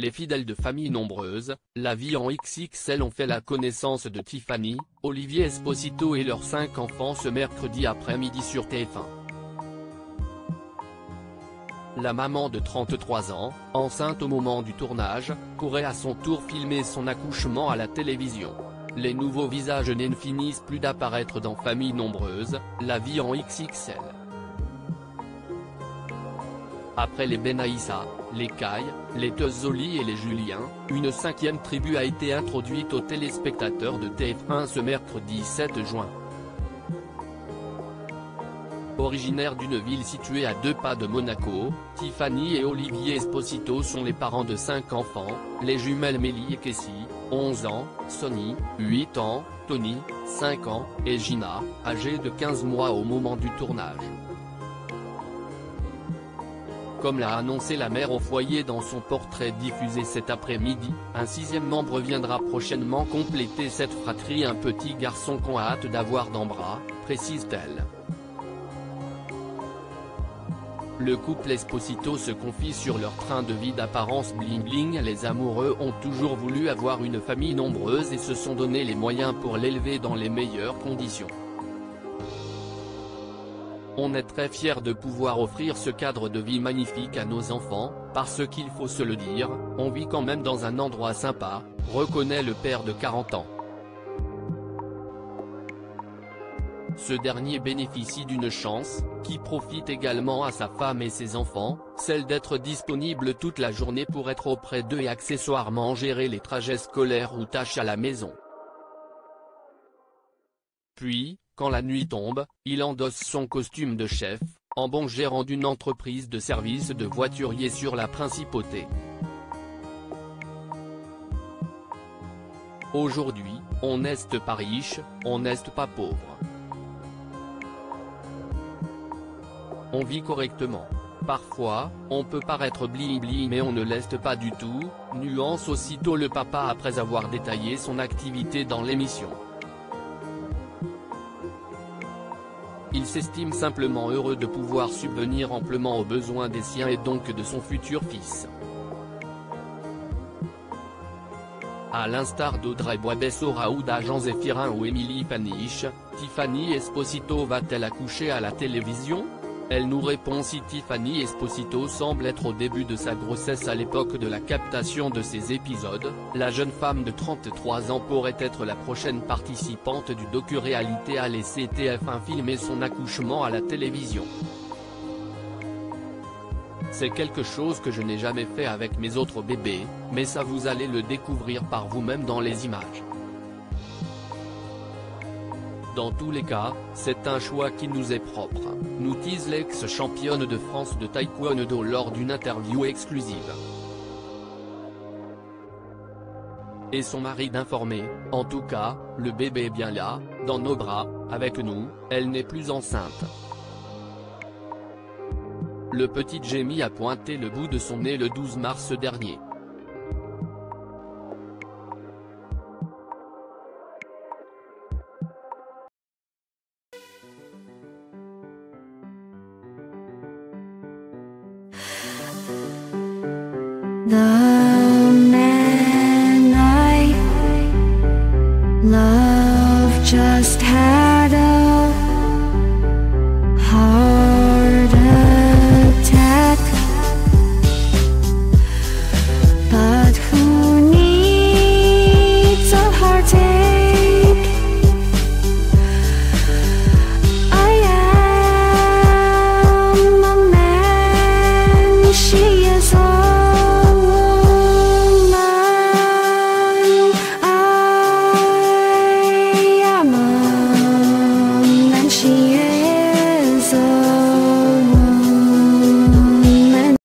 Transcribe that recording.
Les fidèles de familles nombreuses, la vie en XXL ont fait la connaissance de Tiffany, Olivier Esposito et leurs 5 enfants ce mercredi après-midi sur TF1. La maman de 33 ans, enceinte au moment du tournage, pourrait à son tour filmer son accouchement à la télévision. Les nouveaux visages ne finissent plus d'apparaître dans Familles nombreuses, la vie en XXL. Après les Benaïssa, les Kai, les Teuzoli et les Julien, une 5e tribu a été introduite aux téléspectateurs de TF1 ce mercredi 7 juin. Originaires d'une ville située à 2 pas de Monaco, Tiffany et Olivier Esposito sont les parents de 5 enfants, les jumelles Mélie et Kessie, 11 ans, Sonny, 8 ans, Tony, 5 ans, et Gina, âgée de 15 mois au moment du tournage. Comme l'a annoncé la mère au foyer dans son portrait diffusé cet après-midi, un 6e membre viendra prochainement compléter cette fratrie, un petit garçon qu'on a hâte d'avoir dans bras, précise-t-elle. Le couple Esposito se confie sur leur train de vie d'apparence bling-bling. Les amoureux ont toujours voulu avoir une famille nombreuse et se sont donné les moyens pour l'élever dans les meilleures conditions. On est très fiers de pouvoir offrir ce cadre de vie magnifique à nos enfants, parce qu'il faut se le dire, on vit quand même dans un endroit sympa, reconnaît le père de 40 ans. Ce dernier bénéficie d'une chance, qui profite également à sa femme et ses enfants, celle d'être disponible toute la journée pour être auprès d'eux et accessoirement gérer les trajets scolaires ou tâches à la maison. Puis, quand la nuit tombe, il endosse son costume de chef, en bon gérant d'une entreprise de service de voiturier sur la Principauté. Aujourd'hui, on n'est pas riche, on n'est pas pauvre. On vit correctement. Parfois, on peut paraître bling-bling mais on ne l'est pas du tout, nuance aussitôt le papa après avoir détaillé son activité dans l'émission. Il s'estime simplement heureux de pouvoir subvenir amplement aux besoins des siens et donc de son futur fils. À l'instar d'Audrey Boisbesso, Raouda Jean Zéphirin ou Émilie Paniche, Tiffany Esposito va-t-elle accoucher à la télévision ? Elle nous répond. Si Tiffany Esposito semble être au début de sa grossesse à l'époque de la captation de ces épisodes, la jeune femme de 33 ans pourrait être la prochaine participante du docu-réalité à laisser TF1 filmer son accouchement à la télévision. C'est quelque chose que je n'ai jamais fait avec mes autres bébés, mais ça vous allez le découvrir par vous-même dans les images. Dans tous les cas, c'est un choix qui nous est propre, nous tease l'ex-championne de France de taekwondo lors d'une interview exclusive. Et son mari d'informer, en tout cas, le bébé est bien là, dans nos bras, avec nous, elle n'est plus enceinte. Le petit Jamie a pointé le bout de son nez le 12 mars dernier. 나